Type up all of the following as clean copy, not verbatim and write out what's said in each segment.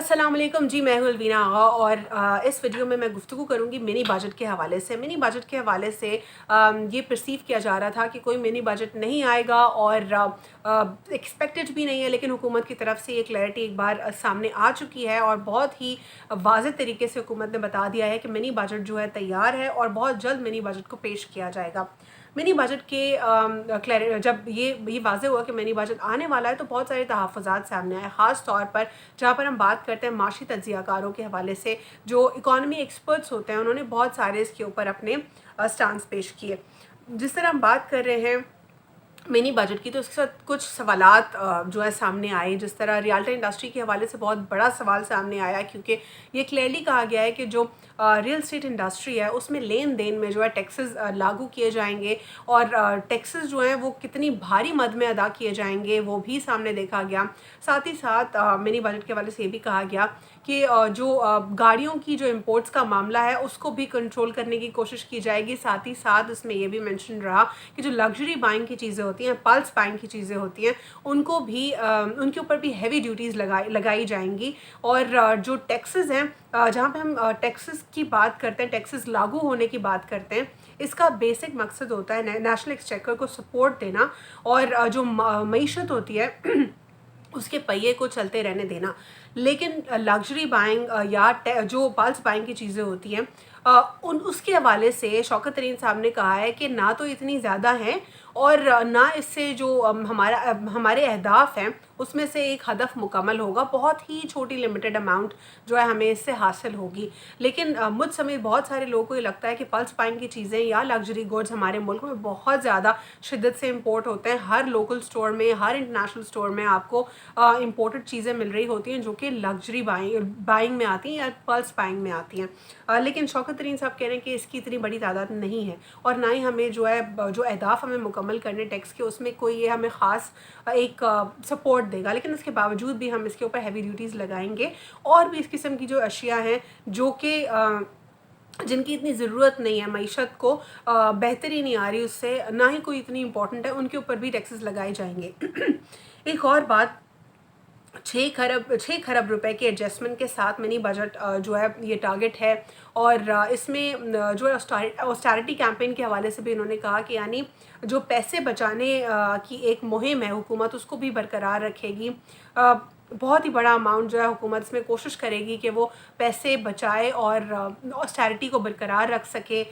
अस्सलाम वालेकुम जी, मैं हूं अलवीना आगा और इस वीडियो में मैं गुफ्तगू करूंगी मिनी बजट के हवाले से। मिनी बजट के हवाले से ये परसीव किया जा रहा था कि कोई मिनी बजट नहीं आएगा और एक्सपेक्टेड भी नहीं है, लेकिन हुकूमत की तरफ से ये क्लैरिटी एक बार सामने आ चुकी है और बहुत ही वाज़ेह तरीके से हुकूमत ने बता दिया है कि मिनी बजट जो है तैयार है और बहुत जल्द मिनी बजट को पेश किया जाएगा। मिनी बजट के जब ये वाज़ेह हुआ कि मिनी बजट आने वाला है तो बहुत सारे तहफ़्फ़ुज़ात सामने आए, ख़ास तौर पर जहाँ पर हम बात करते हैं माशी तज्ज़ियाकारों के हवाले से। जो इकॉनमी एक्सपर्ट्स होते हैं उन्होंने बहुत सारे इसके ऊपर अपने स्टांस पेश किए। जिस तरह हम बात कर रहे हैं मिनी बजट की, तो उसके साथ कुछ सवालात जो है सामने आए। जिस तरह रियल्टी इंडस्ट्री के हवाले से बहुत बड़ा सवाल सामने आया, क्योंकि ये क्लियरली कहा गया है कि जो रियल स्टेट इंडस्ट्री है उसमें लेन देन में जो है टैक्सेस लागू किए जाएंगे और टैक्सेस जो हैं वो कितनी भारी मद में अदा किए जाएंगे वो भी सामने देखा गया। साथ ही साथ मिनी बजट के हवाले से ये भी कहा गया कि जो गाड़ियों की जो इंपोर्ट्स का मामला है उसको भी कंट्रोल करने की कोशिश की जाएगी। साथ ही साथ इसमें यह भी मेंशन रहा कि जो लग्जरी बाइंग की चीज़ें होती हैं, पल्स बाइंग की चीज़ें होती हैं, उनको भी उनके ऊपर भी हैवी ड्यूटीज़ लगाई जाएंगी। और जो टैक्सेस हैं, जहाँ पे हम टैक्सेस की बात करते हैं, टैक्सेस लागू होने की बात करते हैं, इसका बेसिक मकसद होता है नेशनल एक्सचेकर को सपोर्ट देना और जो मईशत होती है उसके पहिए को चलते रहने देना। लेकिन लग्जरी बाइंग या जो पल्स बाइंग की चीज़ें होती हैं, उन उसके हवाले से शौकत तरीन साहब ने कहा है कि ना तो इतनी ज़्यादा हैं और ना इससे जो हमारे अहदाफ हैं उसमें से एक हदफ मुकम्मल होगा। बहुत ही छोटी लिमिटेड अमाउंट जो है हमें इससे हासिल होगी। लेकिन मुझ समेत बहुत सारे लोगों को ये लगता है कि पल्स बाइंग की चीज़ें या लग्जरी गुड्स हमारे मुल्क में बहुत ज़्यादा शिद्दत से इम्पोर्ट होते हैं। हर लोकल स्टोर में, हर इंटरनेशनल स्टोर में आपको इम्पोर्टेड चीज़ें मिल रही होती हैं जो कि लग्जरी बाइंग में आती हैं या पल्स बाइंग में आती हैं। लेकिन शौकत तरीन साहब कह रहे हैं कि इसकी इतनी बड़ी तादाद नहीं है और ना ही हमें जो है जो अहदाफ हमें मुकम्मल करने टैक्स के, उसमें कोई ये हमें ख़ास एक सपोर्ट देगा। लेकिन उसके बावजूद भी हम इसके ऊपर हैवी ड्यूटीज़ लगाएंगे और भी इस किस्म की जो अशिया हैं जो कि जिनकी इतनी ज़रूरत नहीं है, मईशत को बेहतरी नहीं आ रही उससे, ना ही कोई इतनी इंपॉर्टेंट है, उनके ऊपर भी टैक्सेस लगाए जाएंगे। एक और बात, 6 खरब रुपए के एडजस्टमेंट के साथ मिनी बजट जो है ये टारगेट है। और इसमें जो है ऑस्टेरिटी कैंपेन के हवाले से भी इन्होंने कहा कि यानी जो पैसे बचाने की एक मुहिम है हुकूमत उसको भी बरकरार रखेगी। बहुत ही बड़ा अमाउंट जो है हुकूमत इसमें कोशिश करेगी कि वो पैसे बचाए और ऑस्टेरिटी को बरकरार रख सके।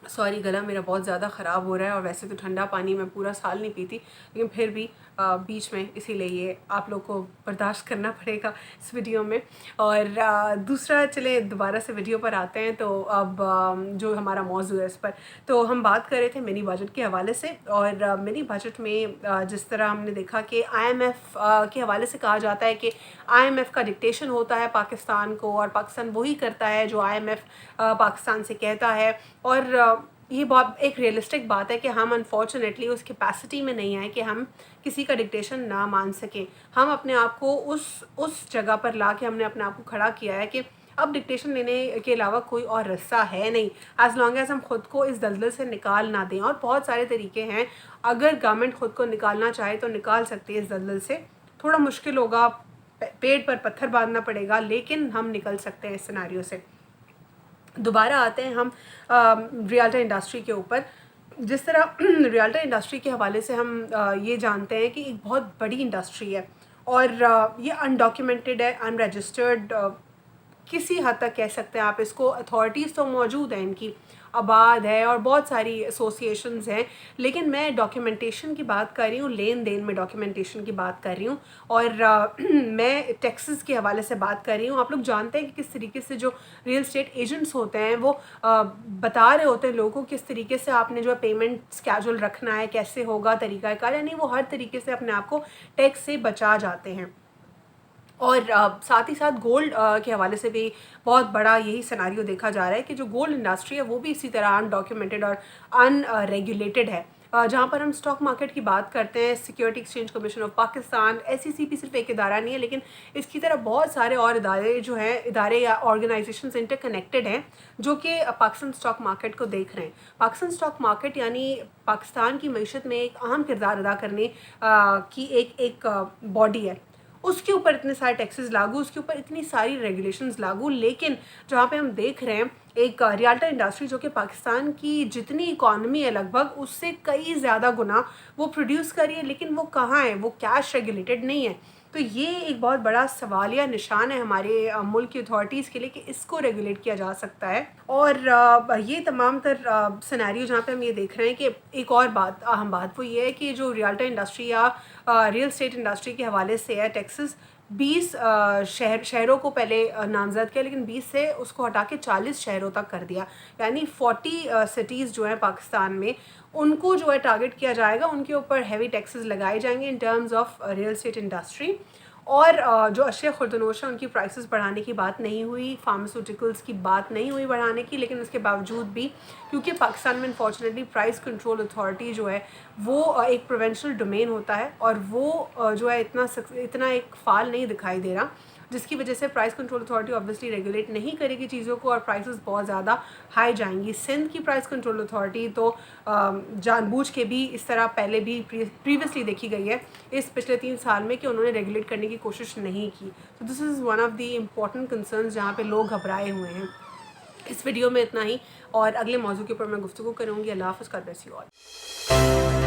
सॉरी, गला मेरा बहुत ज़्यादा ख़राब हो रहा है और वैसे तो ठंडा पानी मैं पूरा साल नहीं पीती, लेकिन फिर भी बीच में, इसीलिए ये आप लोग को बर्दाश्त करना पड़ेगा इस वीडियो में। और दूसरा, चले दोबारा से वीडियो पर आते हैं। तो अब जो हमारा मौजू है इस पर, तो हम बात कर रहे थे मिनी बजट के हवाले से। और मिनी बजट में जिस तरह हमने देखा कि IMF के हवाले से कहा जाता है कि IMF का डिक्टेशन होता है पाकिस्तान को और पाकिस्तान वही करता है जो IMF पाकिस्तान से कहता है। और ये बहुत एक रियलिस्टिक बात है कि हम अनफॉर्चुनेटली उस कैपेसिटी में नहीं आए कि हम किसी का डिक्टेशन ना मान सकें। हम अपने आप को उस जगह पर ला के हमने अपने आप को खड़ा किया है कि अब डिक्टेशन लेने के अलावा कोई और रास्ता है नहीं, एज लॉन्ग एज हम खुद को इस दलदल से निकाल ना दें। और बहुत सारे तरीके हैं, अगर गवर्नमेंट खुद को निकालना चाहे तो निकाल सकती है इस दलदल से। थोड़ा मुश्किल होगा, पेट पर पत्थर बांधना पड़ेगा, लेकिन हम निकल सकते हैं इस सिनेरियो से। दोबारा आते हैं हम रियल्टी इंडस्ट्री के ऊपर। जिस तरह रियल्टी इंडस्ट्री के हवाले से हम ये जानते हैं कि एक बहुत बड़ी इंडस्ट्री है और ये अनडॉक्यूमेंटेड है, अनरजिस्टर्ड, किसी हद तक कह सकते हैं आप इसको। अथॉरिटीज़ तो मौजूद हैं इनकी, आबाद है और बहुत सारी एसोसिएशंस हैं, लेकिन मैं डॉक्यूमेंटेशन की बात कर रही हूँ, लेन देन में डॉक्यूमेंटेशन की बात कर रही हूँ। और मैं टैक्सेस के हवाले से बात कर रही हूँ। आप लोग जानते हैं कि किस तरीके से जो रियल स्टेट एजेंट्स होते हैं वो बता रहे होते हैं लोगों को किस तरीके से आपने जो है पेमेंट स्केड्यूल रखना है, कैसे होगा तरीक़ाकार, यानी वो हर तरीके से अपने आप को टैक्स से बचा जाते हैं। और साथ ही साथ गोल्ड के हवाले से भी बहुत बड़ा यही सिनेरियो देखा जा रहा है कि जो गोल्ड इंडस्ट्री है वो भी इसी तरह अनडॉक्यूमेंटेड और अनरेगुलेटेड है। जहाँ पर हम स्टॉक मार्केट की बात करते हैं, security exchange commission of Pakistan, SEC भी सिर्फ एक इदारा नहीं है, लेकिन इसकी तरह बहुत सारे और इदारे जो हैं, इदारे या ऑर्गेनाइजेशंस इंटरकनेक्टेड हैं जो कि पाकिस्तान स्टॉक मार्केट को देख रहे हैं। पाकिस्तान स्टॉक मार्केट यानी पाकिस्तान की मईशत में एक अहम किरदार अदा करने की एक बॉडी है। उसके ऊपर इतने सारे टैक्सेस लागू, उसके ऊपर इतनी सारी रेगुलेशंस लागू। लेकिन जहाँ पे हम देख रहे हैं एक रियल्टर इंडस्ट्री जो कि पाकिस्तान की जितनी इकॉनमी है लगभग उससे कई ज़्यादा गुना वो प्रोड्यूस कर रही है, लेकिन वो कहाँ है, वो कैश रेगुलेटेड नहीं है। तो ये एक बहुत बड़ा सवालिया निशान है हमारे मुल्क की अथॉरिटीज़ के लिए कि इसको रेगुलेट किया जा सकता है। और ये तमाम तर सिनेरियो जहाँ पे हम ये देख रहे हैं कि एक और बात अहम बात वो ये है कि जो रियल्टर इंडस्ट्री या रियल स्टेट इंडस्ट्री के हवाले से है टैक्सेस 20 शहरों को पहले नामजद किया, लेकिन 20 से उसको हटा के 40 शहरों तक कर दिया। यानी 40 सिटीज़ जो हैं पाकिस्तान में उनको जो है टारगेट किया जाएगा, उनके ऊपर हैवी टैक्सेस लगाए जाएंगे in terms of real estate industry. और जो अशिया खुर्दनोश है उनकी प्राइसेस बढ़ाने की बात नहीं हुई, फार्मास्यूटिकल्स की बात नहीं हुई बढ़ाने की, लेकिन उसके बावजूद भी क्योंकि पाकिस्तान में अनफॉर्चुनेटली प्राइस कंट्रोल अथॉरिटी जो है वो एक प्रोवेंशनल डोमेन होता है और वो जो है इतना एक फाल नहीं दिखाई दे रहा, जिसकी वजह से price control authority obviously regulate नहीं करेगी चीज़ों को और प्राइसेस बहुत ज़्यादा हाई जाएंगी। सिंध की प्राइस कंट्रोल अथॉरिटी तो जानबूझ के भी इस तरह पहले भी प्रीवियसली देखी गई है इस पिछले 3 साल में कि उन्होंने रेगुलेट करने की कोशिश नहीं की। तो this is one of the important concerns जहाँ पे लोग घबराए हुए हैं। इस वीडियो में इतना ही और अगले मौजू के ऊपर मैं गुफ्तगू करूँगी। अल्लाह हाफ़िज़, गॉड ब्लेस यू ऑल।